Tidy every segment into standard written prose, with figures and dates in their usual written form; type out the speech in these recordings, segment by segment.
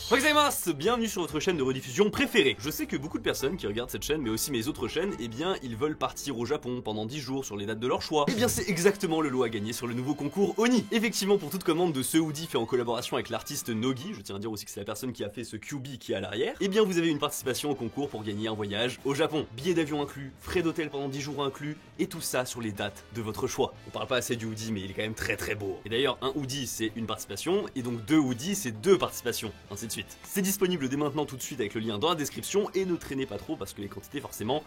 Gozaimasu, bienvenue sur votre chaîne de rediffusion préférée. Je sais que beaucoup de personnes qui regardent cette chaîne, mais aussi mes autres chaînes, eh bien, ils veulent partir au Japon pendant 10 jours sur les dates de leur choix. Eh bien, c'est exactement le lot à gagner sur le nouveau concours Oni. Effectivement, pour toute commande de ce hoodie fait en collaboration avec l'artiste Nogi, je tiens à dire aussi que c'est la personne qui a fait ce QB qui est à l'arrière, eh bien, vous avez une participation au concours pour gagner un voyage au Japon. Billets d'avion inclus, frais d'hôtel pendant 10 jours inclus, et tout ça sur les dates de votre choix. On parle pas assez du hoodie, mais il est quand même très beau. Et d'ailleurs, un hoodie, c'est une participation, et donc 2 hoodies, c'est 2 participations, ainsi de suite. C'est disponible dès maintenant tout de suite avec le lien dans la description et ne traînez pas trop parce que les quantités forcément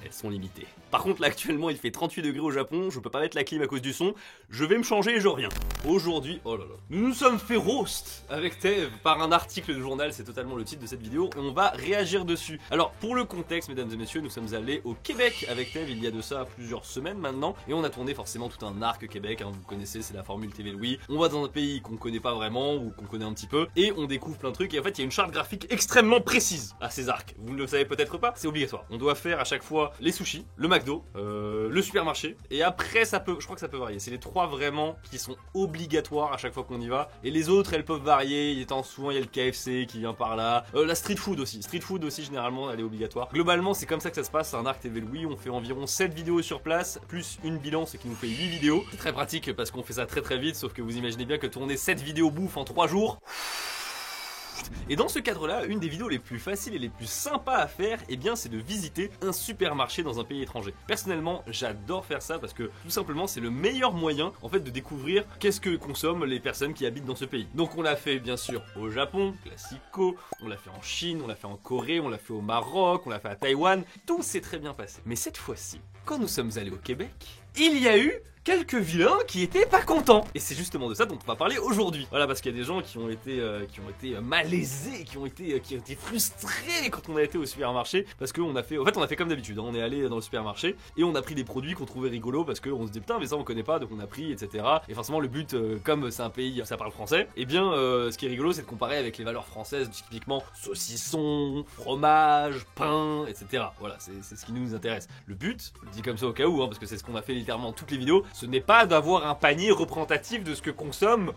elles sont limitées. Par contre là actuellement il fait 38 degrés au Japon, je peux pas mettre la clim à cause du son, je vais me changer et je reviens. Aujourd'hui, oh là là, nous nous sommes fait roast avec Tev par un article de journal, c'est totalement le titre de cette vidéo et on va réagir dessus. Alors pour le contexte mesdames et messieurs, nous sommes allés au Québec avec Tev il y a de ça plusieurs semaines maintenant et on a tourné forcément tout un arc Québec, hein, vous connaissez c'est la formule TV Louis, on va dans un pays qu'on connaît pas vraiment ou qu'on connaît un petit peu et on découvre plein de trucs et en fait il y a une charte graphique extrêmement précise à ces arcs, vous ne le savez peut-être pas, c'est obligatoire. On doit faire à chaque fois les sushis, le McDo, le supermarché et après ça peut, je crois que ça peut varier, c'est les 3 vraiment qui sont obligatoires à chaque fois qu'on y va et les autres elles peuvent varier, étant souvent il y a le KFC qui vient par là, la street food aussi généralement elle est obligatoire. Globalement c'est comme ça que ça se passe, c'est un arc TV Louis, on fait environ 7 vidéos sur place plus une bilan ce qui nous fait 8 vidéos. C'est très pratique parce qu'on fait ça très vite sauf que vous imaginez bien que tourner 7 vidéos bouffe en 3 jours. Et dans ce cadre-là, une des vidéos les plus faciles et les plus sympas à faire, eh bien, c'est de visiter un supermarché dans un pays étranger. Personnellement, j'adore faire ça parce que tout simplement, c'est le meilleur moyen, en fait, de découvrir qu'est-ce que consomment les personnes qui habitent dans ce pays. Donc, on l'a fait bien sûr au Japon, classico, on l'a fait en Chine, on l'a fait en Corée, on l'a fait au Maroc, on l'a fait à Taïwan. Tout s'est très bien passé. Mais cette fois-ci, quand nous sommes allés au Québec, il y a eu quelques vilains qui étaient pas contents. Et c'est justement de ça dont on va parler aujourd'hui. Voilà, parce qu'il y a des gens qui ont été malaisés, qui ont été frustrés quand on a été au supermarché. Parce qu'on a fait, en fait, on a fait comme d'habitude. Hein, on est allé dans le supermarché et on a pris des produits qu'on trouvait rigolos parce qu'on se dit putain, mais ça on connaît pas, donc on a pris, etc. Et forcément, le but, comme c'est un pays, ça parle français, et bien, ce qui est rigolo, c'est de comparer avec les valeurs françaises, typiquement saucisson, fromage, pain, etc. Voilà, c'est ce qui nous intéresse. Le but, je le dis comme ça au cas où, hein, parce que c'est ce qu'on a fait littéralement toutes les vidéos. Ce n'est pas d'avoir un panier représentatif de ce que consomment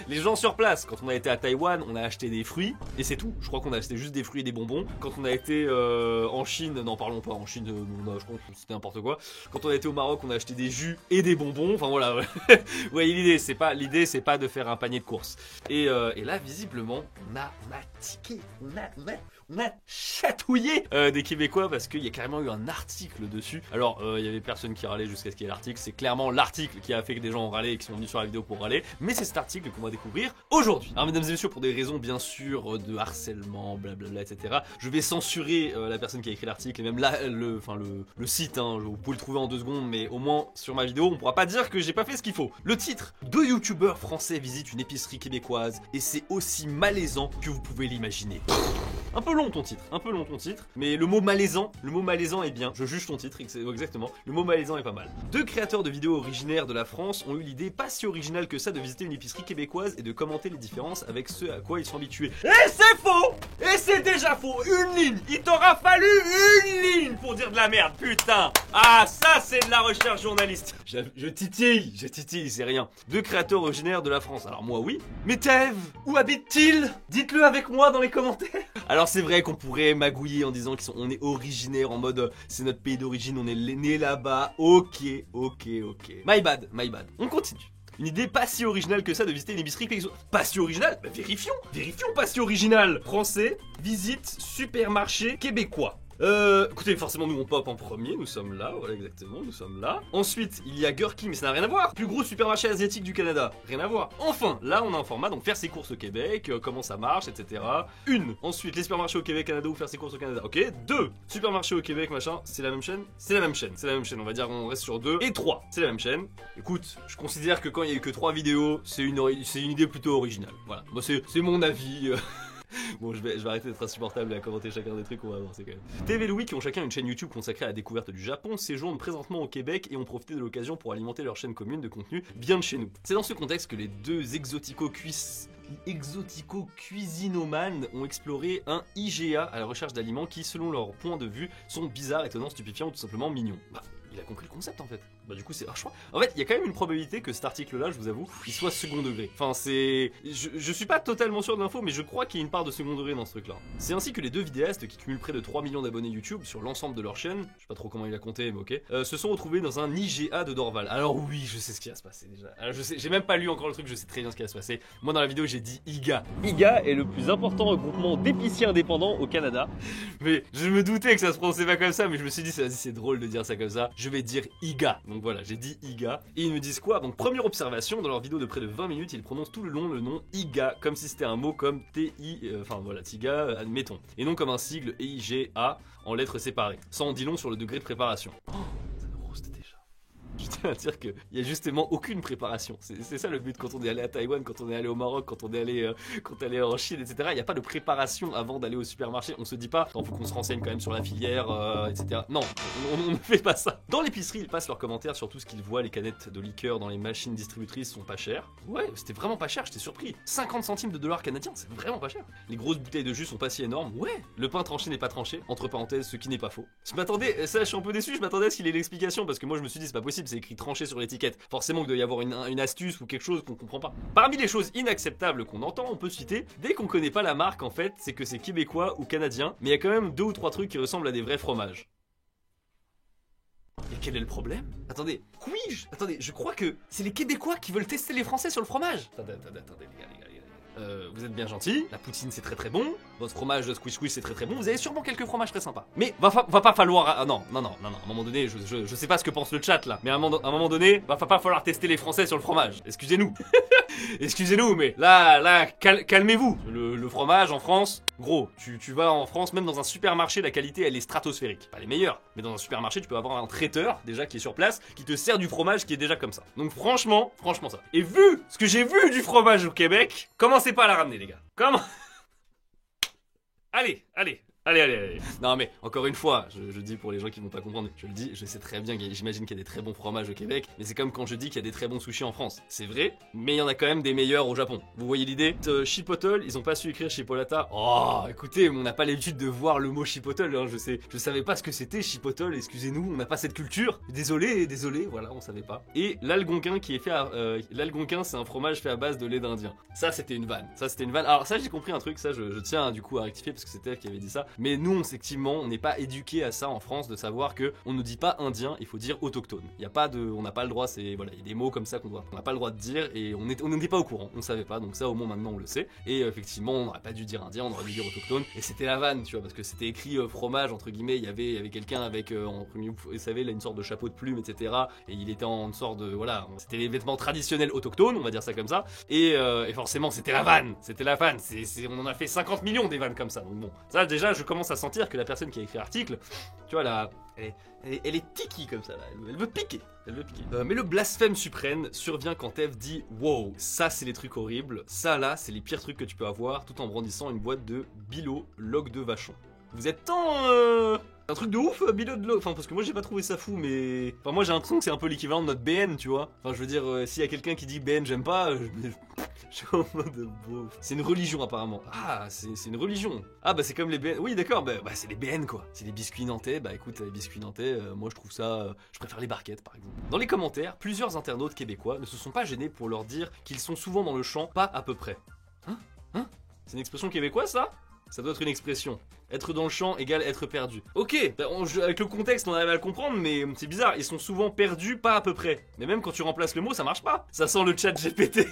les gens sur place. Quand on a été à Taïwan, on a acheté des fruits et c'est tout. Je crois qu'on a acheté juste des fruits et des bonbons. Quand on a été en Chine, n'en parlons pas, en Chine, je crois que c'était n'importe quoi. Quand on a été au Maroc, on a acheté des jus et des bonbons. Enfin voilà. Ouais, l'idée c'est pas de faire un panier de courses. Et là, visiblement, on a tiqué, on a chatouillé des Québécois parce qu'il y a carrément eu un article dessus. Alors, il y avait personne qui râlait jusqu'à ce qu'il y ait l'article. C'est clairement l'article qui a fait que des gens ont râlé et qui sont venus sur la vidéo pour râler. Mais c'est cet article qu'on va découvrir aujourd'hui. Alors, mesdames et messieurs, pour des raisons bien sûr de harcèlement, blablabla, etc., je vais censurer la personne qui a écrit l'article et même là, le site. Hein, vous pouvez le trouver en 2 secondes, mais au moins sur ma vidéo, on pourra pas dire que j'ai pas fait ce qu'il faut. Le titre: 2 youtubeurs français visitent une épicerie québécoise et c'est aussi malaisant que vous pouvez l'imaginer. Un peu long ton titre, mais le mot malaisant est bien. Je juge ton titre, exactement. Le mot malaisant est pas mal. 2 créateurs de vidéos originaires de la France ont eu l'idée pas si originale que ça de visiter une épicerie québécoise et de commenter les différences avec ce à quoi ils sont habitués. Et c'est faux! Et c'est déjà faux! Une ligne! Il t'aura fallu une ligne pour dire de la merde, putain! Ah, ça c'est de la recherche journaliste. Je titille, c'est rien. 2 créateurs originaires de la France. Alors moi oui, mais Tev, où habite-t-il? Dites-le avec moi dans les commentaires. Alors c'est vrai qu'on pourrait magouiller en disant qu'on est originaire en mode c'est notre pays d'origine, on est né là-bas. Ok. My bad. On continue. Une idée pas si originale que ça de visiter une épicerie québécoise. Pas si originale? Bah vérifions pas si original. Français, visite supermarché québécois. Écoutez, forcément nous on pop en premier, nous sommes là, voilà exactement, nous sommes là. Ensuite, il y a Gurky, mais ça n'a rien à voir. Plus gros supermarché asiatique du Canada, rien à voir. Enfin, là on a un format, donc faire ses courses au Québec, comment ça marche, etc. Ensuite, les supermarchés au Québec, Canada ou faire ses courses au Canada, ok. 2, supermarché au Québec, machin, c'est la même chaîne? C'est la même chaîne, on va dire on reste sur 2. Et 3, c'est la même chaîne. Écoute, je considère que quand il y a eu que 3 vidéos, c'est une idée plutôt originale. Voilà, moi c'est mon avis. Bon, je vais arrêter d'être insupportable et à commenter chacun des trucs, on va avancer quand même. TV Louis, qui ont chacun une chaîne YouTube consacrée à la découverte du Japon, séjournent présentement au Québec et ont profité de l'occasion pour alimenter leur chaîne commune de contenu bien de chez nous. C'est dans ce contexte que les 2 exotico-cuisinomanes ont exploré un IGA à la recherche d'aliments qui, selon leur point de vue, sont bizarres, étonnants, stupéfiants ou tout simplement mignons. Bah, il a compris le concept en fait. Bah du coup c'est... je crois... En fait il y a quand même une probabilité que cet article là, je vous avoue, il soit second degré. Enfin c'est... Je suis pas totalement sûr de l'info, mais je crois qu'il y a une part de second degré dans ce truc là. C'est ainsi que les deux vidéastes qui cumulent près de 3 millions d'abonnés YouTube sur l'ensemble de leur chaîne, je sais pas trop comment il a compté mais ok, se sont retrouvés dans un IGA de Dorval. Alors oui je sais ce qui va se passer déjà. Alors, je sais, j'ai même pas lu encore le truc, je sais très bien ce qui va se passer. Moi dans la vidéo j'ai dit IGA. IGA est le plus important regroupement d'épiciers indépendants au Canada. Mais je me doutais que ça se prononçait pas comme ça, mais je me suis dit c'est drôle de dire ça comme ça. Je vais dire IGA. Donc voilà, j'ai dit IGA. Et ils me disent quoi? Donc première observation, dans leur vidéo de près de 20 minutes, ils prononcent tout le long le nom IGA, comme si c'était un mot comme TI, enfin voilà, TIGA, admettons. Et non comme un sigle EIGA en lettres séparées. Ça en dit long sur le degré de préparation. Oh, ça me roast déjà. Je tiens à dire qu'il n'y a justement aucune préparation. C'est ça le but quand on est allé à Taïwan, quand on est allé au Maroc, quand on est allé en Chine, etc. Il n'y a pas de préparation avant d'aller au supermarché. On se dit pas, il faut qu'on se renseigne quand même sur la filière, etc. Non, on ne fait pas ça. Dans l'épicerie, ils passent leurs commentaires sur tout ce qu'ils voient. Les canettes de liqueur dans les machines distributrices sont pas chères. Ouais, c'était vraiment pas cher, j'étais surpris. 50 centimes de dollars canadiens, c'est vraiment pas cher. Les grosses bouteilles de jus sont pas si énormes. Ouais, le pain tranché n'est pas tranché. Entre parenthèses, ce qui n'est pas faux. Je m'attendais, ça je suis un peu déçu, je m'attendais à ce qu'il ait l'explication parce que moi je me suis dit c'est pas possible. C'est écrit tranché sur l'étiquette. Forcément qu'il doit y avoir une astuce ou quelque chose qu'on comprend pas. Parmi les choses inacceptables qu'on entend, on peut citer, dès qu'on connaît pas la marque en fait, c'est que c'est québécois ou canadien, mais il y a quand même 2 ou 3 trucs qui ressemblent à des vrais fromages. Et quel est le problème? Attendez, Attendez, je crois que c'est les Québécois qui veulent tester les Français sur le fromage. Attendez, les gars. Vous êtes bien gentils, la poutine c'est très bon, votre fromage de squish c'est très bon, vous avez sûrement quelques fromages très sympas. Mais va pas falloir... Ah, non, à un moment donné, je sais pas ce que pense le chat là, mais à un moment donné, va pas falloir tester les Français sur le fromage. Excusez-nous. Excusez-nous, mais là, calmez-vous. Le fromage en France, gros, tu vas en France, même dans un supermarché, la qualité elle est stratosphérique. Pas les meilleures, mais dans un supermarché, tu peux avoir un traiteur déjà qui est sur place, qui te sert du fromage qui est déjà comme ça. Donc franchement ça. Et vu ce que j'ai vu du fromage au Québec, commencez pas à la ramener les gars. Comment? Allez. Non mais, encore une fois, je dis pour les gens qui vont pas comprendre, je le dis, je sais très bien, j'imagine qu'il y a des très bons fromages au Québec, mais c'est comme quand je dis qu'il y a des très bons sushis en France. C'est vrai, mais il y en a quand même des meilleurs au Japon. Vous voyez l'idée? Chipotle, ils ont pas su écrire Chipolata. Oh, écoutez, on n'a pas l'habitude de voir le mot Chipotle, hein, je savais pas ce que c'était Chipotle, excusez-nous, on n'a pas cette culture. Désolé, voilà, on savait pas. Et l'algonquin qui est fait à... l'algonquin, c'est un fromage fait à base de lait d'Indien. Ça, c'était une vanne. Alors ça, j'ai compris un truc, ça, je tiens du coup à rectifier parce que c'était elle qui avait dit ça. Mais nous, effectivement, on n'est pas éduqué à ça en France, de savoir que on ne dit pas indien, il faut dire autochtone. Il y a pas de, on n'a pas le droit, c'est voilà, il y a des mots comme ça on n'a pas le droit de dire et on n'était pas au courant, on savait pas, donc ça au moins maintenant on le sait. Et effectivement, on n'aurait pas dû dire indien, on aurait dû dire autochtone. Et c'était la vanne, tu vois, parce que c'était écrit fromage entre guillemets. Il y avait quelqu'un avec, vous savez, là une sorte de chapeau de plume, etc. Et il était en sorte de, voilà, c'était les vêtements traditionnels autochtones, on va dire ça comme ça. Et forcément, c'était la vanne. On en a fait 50 millions des vannes comme ça. Donc bon, ça déjà, je commence à sentir que la personne qui a écrit l'article, tu vois là, elle est tiki comme ça là, elle veut piquer. Mais le blasphème suprême survient quand Eve dit wow, ça c'est les trucs horribles, ça là c'est les pires trucs que tu peux avoir, tout en brandissant une boîte de Bilo log de vachon. Vous êtes tant un truc de ouf, Bilo de log. Enfin, parce que moi j'ai pas trouvé ça fou, mais. Enfin, moi j'ai l'impression que c'est un peu l'équivalent de notre BN, tu vois. Enfin, je veux dire, s'il y a quelqu'un qui dit BN, j'aime pas, je suis en mode beau. C'est une religion apparemment. Ah, c'est une religion. Ah, bah c'est comme les BN. Oui, d'accord, bah c'est les BN quoi. C'est les biscuits nantais. Bah écoute, les biscuits nantais, moi je trouve ça. Je préfère les barquettes par exemple. Dans les commentaires, plusieurs internautes québécois ne se sont pas gênés pour leur dire qu'ils sont souvent dans le champ, pas à peu près. Hein? C'est une expression québécoise ça? Ça doit être une expression. Être dans le champ égale être perdu. Ok, bah avec le contexte on arrive à le comprendre, mais c'est bizarre, ils sont souvent perdus, pas à peu près. Mais même quand tu remplaces le mot, ça marche pas. Ça sent le chat GPT.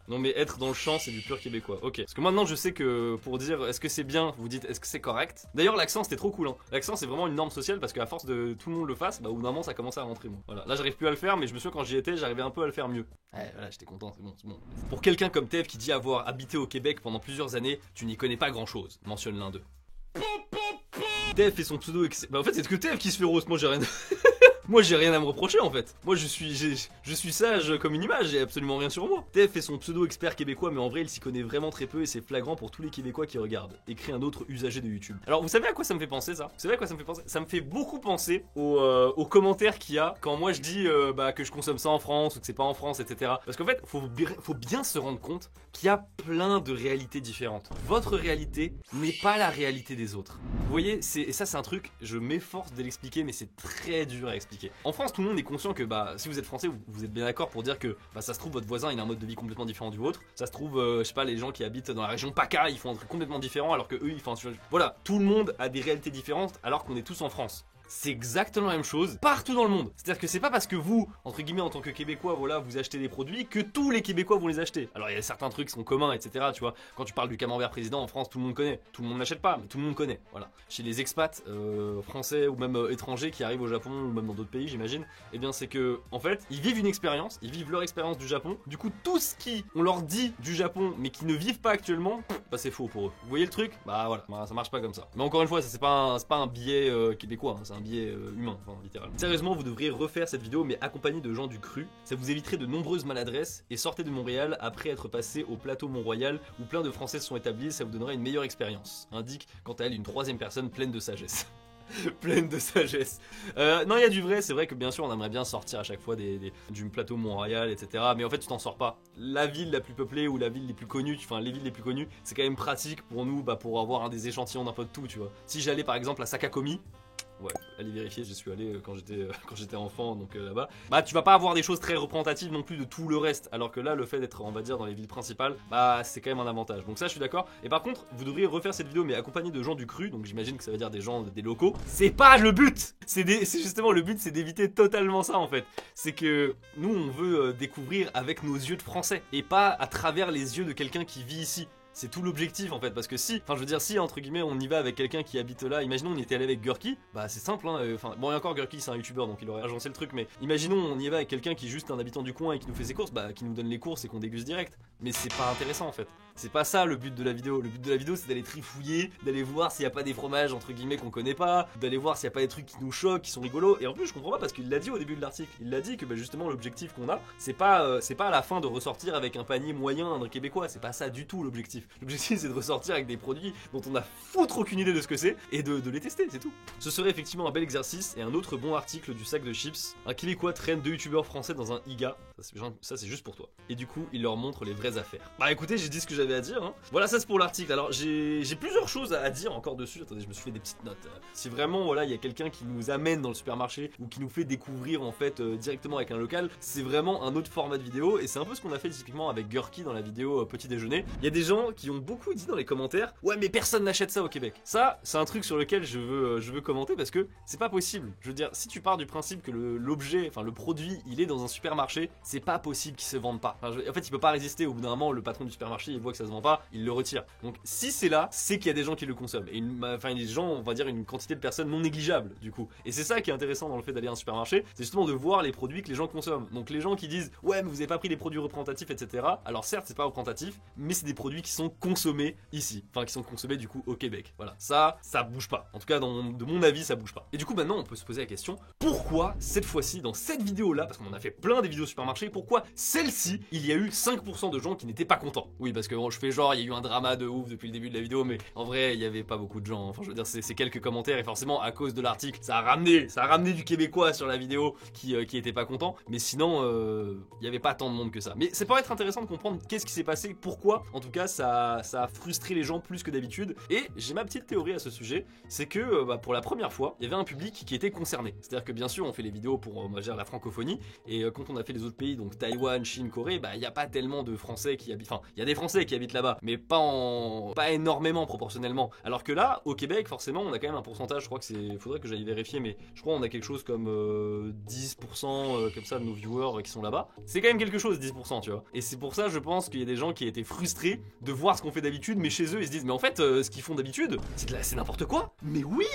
Non mais être dans le champ c'est du pur québécois, ok. Parce que maintenant je sais que pour dire est-ce que c'est bien, vous dites est-ce que c'est correct. D'ailleurs l'accent c'était trop cool hein. L'accent c'est vraiment une norme sociale parce qu'à force de tout le monde le fasse, bah au bout d'un moment ça commençait à rentrer moi. Voilà, là j'arrive plus à le faire mais je me souviens quand j'y étais j'arrivais un peu à le faire mieux. Ouais voilà j'étais content, c'est bon. Pour quelqu'un comme Tev qui dit avoir habité au Québec pendant plusieurs années, tu n'y connais pas grand chose, mentionne l'un d'eux. Tev et son pseudo bah en fait c'est que Tev qui se fait rose, moi j'ai rien... Moi j'ai rien à me reprocher en fait. Moi je suis sage comme une image, j'ai absolument rien sur moi. Tev fait son pseudo expert québécois mais en vrai il s'y connaît vraiment très peu et c'est flagrant pour tous les Québécois qui regardent. Écrit un autre usager de YouTube. Alors vous savez à quoi ça me fait penser ça? Vous savez à quoi ça me fait penser? Ça me fait beaucoup penser aux commentaires qu'il y a quand moi je dis que je consomme ça en France ou que c'est pas en France, etc. Parce qu'en fait faut bien se rendre compte qu'il y a plein de réalités différentes. Votre réalité n'est pas la réalité des autres. Vous voyez, et ça c'est un truc, je m'efforce de l'expliquer mais c'est très dur à expliquer. compliqué. En France, tout le monde est conscient que bah si vous êtes français, vous êtes bien d'accord pour dire que bah ça se trouve votre voisin il a un mode de vie complètement différent du vôtre. Ça se trouve, je sais pas, les gens qui habitent dans la région PACA, ils font un truc complètement différent alors que eux ils font voilà, tout le monde a des réalités différentes alors qu'on est tous en France. C'est exactement la même chose partout dans le monde. C'est-à-dire que c'est pas parce que vous, entre guillemets, en tant que Québécois, voilà, vous achetez des produits que tous les Québécois vont les acheter. Alors il y a certains trucs qui sont communs, etc. Tu vois, quand tu parles du camembert président en France, tout le monde connaît. Tout le monde n'achète pas, mais tout le monde connaît. Voilà. Chez les expats français ou même étrangers qui arrivent au Japon ou même dans d'autres pays, j'imagine, eh bien c'est que en fait, ils vivent une expérience, ils vivent leur expérience du Japon. Du coup, tout ce qui on leur dit du Japon, mais qui ne vivent pas actuellement, bah c'est faux pour eux. Vous voyez le truc? Bah voilà, bah, ça marche pas comme ça. Mais encore une fois, ça c'est pas un biais québécois, hein, c'est un biais humain. Enfin, littéralement. Sérieusement, vous devriez refaire cette vidéo, mais accompagné de gens du cru. Ça vous éviterait de nombreuses maladresses. Et sortez de Montréal après être passé au plateau Mont-Royal où plein de Français se sont établis. Ça vous donnerait une meilleure expérience. Indique quant à elle une troisième personne pleine de sagesse. Pleine de sagesse. Non, il y a du vrai. C'est vrai que bien sûr, on aimerait bien sortir à chaque fois du plateau Mont-Royal, etc. Mais en fait, tu t'en sors pas. La ville la plus peuplée ou la ville les plus connues, enfin les villes les plus connues, c'est quand même pratique pour nous, bah, pour avoir des échantillons d'un peu de tout, tu vois. Si j'allais par exemple à Sakakomi. Ouais, allez vérifier, j'y suis allé quand j'étais enfant, donc là-bas. Bah tu vas pas avoir des choses très représentatives non plus de tout le reste, alors que là le fait d'être, on va dire, dans les villes principales, bah c'est quand même un avantage. Donc ça je suis d'accord. Et par contre, vous devriez refaire cette vidéo mais accompagné de gens du cru, donc j'imagine que ça veut dire des gens, des locaux. C'est pas le but. C'est justement le but, c'est d'éviter totalement ça en fait. C'est que nous on veut découvrir avec nos yeux de français et pas à travers les yeux de quelqu'un qui vit ici. C'est tout l'objectif en fait, parce que si, enfin je veux dire, si entre guillemets on y va avec quelqu'un qui habite là, imaginons on y était allé avec Gurky, bah c'est simple, hein, bon et encore Gurky c'est un youtubeur donc il aurait agencé le truc, mais imaginons on y va avec quelqu'un qui est juste un habitant du coin et qui nous fait ses courses, bah qui nous donne les courses et qu'on déguste direct, mais c'est pas intéressant en fait. C'est pas ça le but de la vidéo. Le but de la vidéo c'est d'aller trifouiller, d'aller voir s'il y a pas des fromages entre guillemets qu'on connaît pas, d'aller voir s'il y a pas des trucs qui nous choquent, qui sont rigolos. Et en plus je comprends pas parce qu'il l'a dit au début de l'article. Il l'a dit que bah, justement l'objectif qu'on a, c'est pas à la fin de ressortir avec un panier moyen d'un québécois. C'est pas ça du tout l'objectif. L'objectif c'est de ressortir avec des produits dont on a foutre aucune idée de ce que c'est et de les tester, c'est tout. Ce serait effectivement un bel exercice et un autre bon article du sac de chips. Un québécois traîne 2 youtubeurs français dans un IGA. Ça c'est juste pour toi. Et du coup il leur montre les vraies affaires. Bah écoutez, j'ai dit ce que j'avais à dire, hein. Voilà, ça c'est pour l'article. Alors j'ai plusieurs choses à dire encore dessus. Attendez, je me suis fait des petites notes. Si vraiment voilà, il y a quelqu'un qui nous amène dans le supermarché ou qui nous fait découvrir en fait directement avec un local, c'est vraiment un autre format de vidéo et c'est un peu ce qu'on a fait typiquement avec Gurky dans la vidéo petit déjeuner. Il y a des gens qui ont beaucoup dit dans les commentaires, ouais mais personne n'achète ça au Québec. Ça, c'est un truc sur lequel je veux commenter parce que c'est pas possible. Je veux dire, si tu pars du principe que l'objet, enfin le produit, il est dans un supermarché, c'est pas possible qu'il se vende pas. Enfin, en fait, il peut pas résister. Au bout d'un moment, le patron du supermarché, il voit que ça se vend pas, il le retire. Donc si c'est là, c'est qu'il y a des gens qui le consomment. Et des gens, on va dire une quantité de personnes non négligeable du coup. Et c'est ça qui est intéressant dans le fait d'aller à un supermarché, c'est justement de voir les produits que les gens consomment. Donc les gens qui disent ouais mais vous avez pas pris des produits représentatifs, etc. Alors certes c'est pas représentatif, mais c'est des produits qui sont consommés ici. Enfin qui sont consommés du coup au Québec. Voilà, ça bouge pas. En tout cas de mon avis ça bouge pas. Et du coup maintenant on peut se poser la question, pourquoi cette fois-ci dans cette vidéo là, parce qu'on en a fait plein des vidéos supermarchés, pourquoi celle-ci il y a eu 5% de gens qui n'étaient pas contents? Oui parce que bon, je fais genre il y a eu un drama de ouf depuis le début de la vidéo, mais en vrai il y avait pas beaucoup de gens. Enfin je veux dire c'est quelques commentaires et forcément à cause de l'article ça a ramené du Québécois sur la vidéo qui était pas content, mais sinon il y avait pas tant de monde que ça. Mais c'est pour être intéressant de comprendre qu'est-ce qui s'est passé, pourquoi en tout cas ça a frustré les gens plus que d'habitude. Et j'ai ma petite théorie à ce sujet, c'est que pour la première fois il y avait un public qui était concerné. C'est-à-dire que bien sûr on fait les vidéos pour la francophonie et quand on a fait les autres pays, donc Taïwan, Chine, Corée, bah il y a pas tellement de Français qui habitent, enfin il y a des Français qui habitent là-bas, mais pas énormément proportionnellement. Alors que là au Québec forcément on a quand même un pourcentage, je crois que c'est, faudrait que j'aille vérifier, mais je crois on a quelque chose comme 10% comme ça de nos viewers qui sont là-bas. C'est quand même quelque chose 10%, tu vois. Et c'est pour ça je pense qu'il y a des gens qui étaient frustrés de voir ce qu'on fait d'habitude, mais chez eux ils se disent mais en fait ce qu'ils font d'habitude c'est n'importe quoi. Mais oui.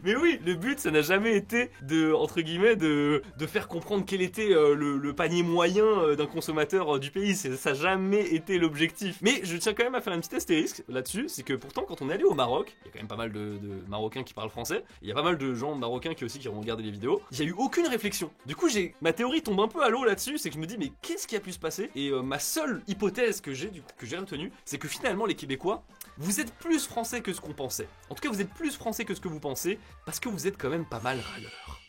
Mais oui, le but ça n'a jamais été entre guillemets de faire comprendre quel était le panier moyen d'un consommateur du pays, ça n'a jamais été l'objectif. Mais je tiens quand même à faire un petit astérisque là-dessus, c'est que pourtant quand on est allé au Maroc, il y a quand même pas mal de Marocains qui parlent français, il y a pas mal de gens marocains qui ont regardé les vidéos, il n'y a eu aucune réflexion. Du coup ma théorie tombe un peu à l'eau là-dessus, c'est que je me dis mais qu'est-ce qui a pu se passer? Et ma seule hypothèse que j'ai retenue, c'est que finalement les Québécois, vous êtes plus français que ce qu'on pensait. En tout cas vous êtes plus français que ce que vous pensez, parce que vous êtes quand même pas mal râleurs.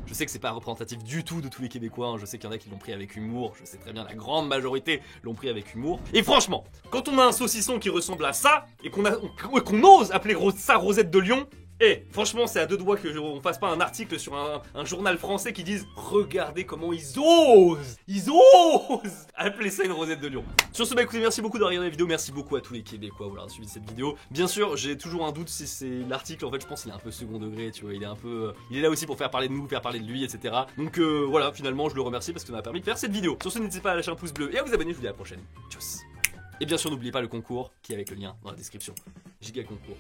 Je sais que c'est pas représentatif du tout de tous les Québécois, hein. Je sais qu'il y en a qui l'ont pris avec humour, je sais très bien la grande majorité l'ont pris avec humour. Et franchement, quand on a un saucisson qui ressemble à ça, et qu'on ose appeler ça Rosette de Lyon, Eh, franchement, c'est à deux doigts que on fasse pas un article sur un journal français qui dise regardez comment ils osent appeler ça une rosette de lion. Sur ce, bah écoutez, merci beaucoup d'avoir regardé la vidéo, merci beaucoup à tous les Québécois d'avoir suivi cette vidéo. Bien sûr, j'ai toujours un doute si c'est l'article, en fait, je pense qu'il est un peu second degré, tu vois, il est là aussi pour faire parler de nous, faire parler de lui, etc. Donc voilà, finalement, je le remercie parce que ça m'a permis de faire cette vidéo. Sur ce, n'hésitez pas à lâcher un pouce bleu et à vous abonner, je vous dis à la prochaine. Tchuss. Et bien sûr, n'oubliez pas le concours qui est avec le lien dans la description. Giga concours.